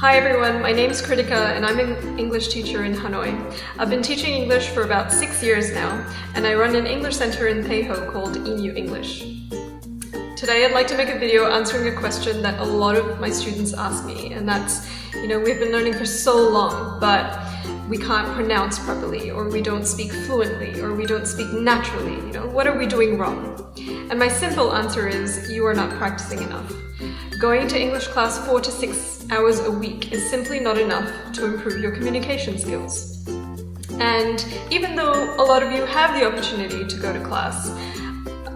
Hi everyone, my name's Kritika and I'm an English teacher in Hanoi. I've been teaching English for about 6 years now, and I run an English center in Peiho called EMU English. Today I'd like to make a video answering a question that a lot of my students ask me, and that's, we've been learning for so long, but we can't pronounce properly, or we don't speak fluently, or we don't speak naturally, what are we doing wrong? And my simple answer is, you are not practicing enough. Going to English class 4 to 6 hours a week is simply not enough to improve your communication skills. And even though a lot of you have the opportunity to go to class,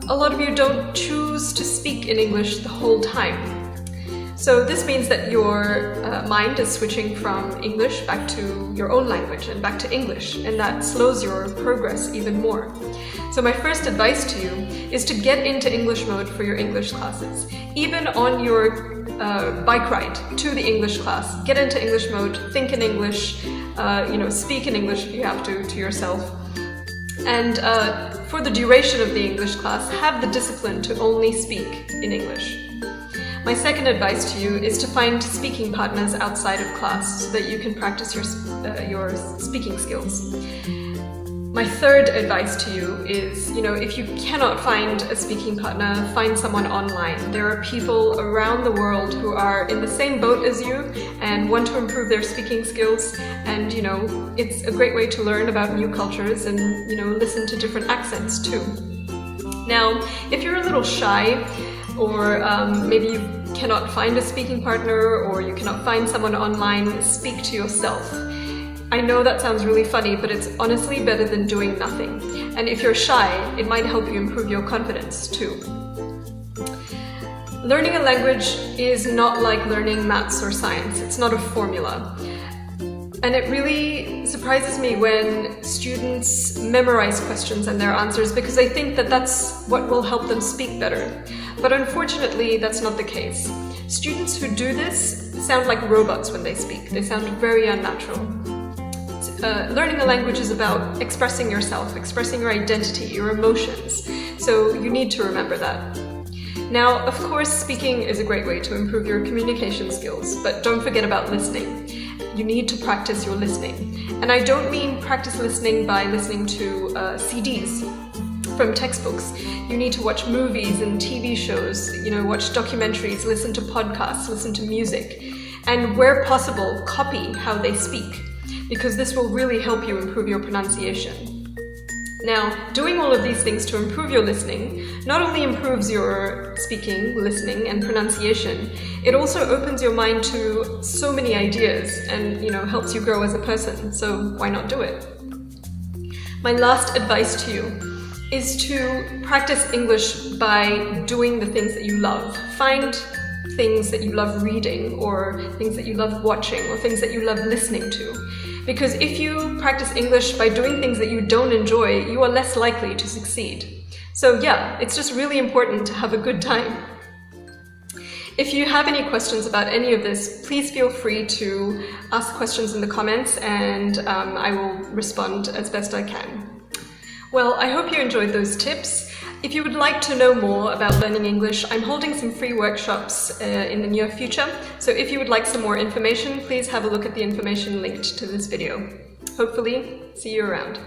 a lot of you don't choose to speak in English the whole time. So this means that your mind is switching from English back to your own language and back to English, and that slows your progress even more. So my first advice to you is to get into English mode for your English classes. Even on your bike ride to the English class, get into English mode, think in English, speak in English if you have to yourself. And for the duration of the English class, have the discipline to only speak in English. My second advice to you is to find speaking partners outside of class so that you can practice your speaking skills. My third advice to you is, if you cannot find a speaking partner, find someone online. There are people around the world who are in the same boat as you and want to improve their speaking skills, and it's a great way to learn about new cultures and listen to different accents too. Now, if you're a little shy, or maybe you cannot find a speaking partner, or you cannot find someone online, speak to yourself. I know that sounds really funny, but it's honestly better than doing nothing. And if you're shy, it might help you improve your confidence too. Learning a language is not like learning maths or science. It's not a formula. And it really surprises me when students memorize questions and their answers because they think that that's what will help them speak better. But unfortunately, that's not the case. Students who do this sound like robots when they speak. They sound very unnatural. Learning a language is about expressing yourself, expressing your identity, your emotions. So you need to remember that. Now, of course, speaking is a great way to improve your communication skills, but don't forget about listening. You need to practice your listening. And I don't mean practice listening by listening to CDs from textbooks. You need to watch movies and TV shows, watch documentaries, listen to podcasts, listen to music, and where possible, copy how they speak, because this will really help you improve your pronunciation. Now, doing all of these things to improve your listening not only improves your speaking, listening, and pronunciation, it also opens your mind to so many ideas and, helps you grow as a person, so why not do it? My last advice to you is to practice English by doing the things that you love. Find things that you love reading, or things that you love watching, or things that you love listening to. Because if you practice English by doing things that you don't enjoy, you are less likely to succeed. So yeah, it's just really important to have a good time. If you have any questions about any of this, please feel free to ask questions in the comments, and I will respond as best I can. Well, I hope you enjoyed those tips. If you would like to know more about learning English, I'm holding some free workshops in the near future. So if you would like some more information, please have a look at the information linked to this video. Hopefully, see you around.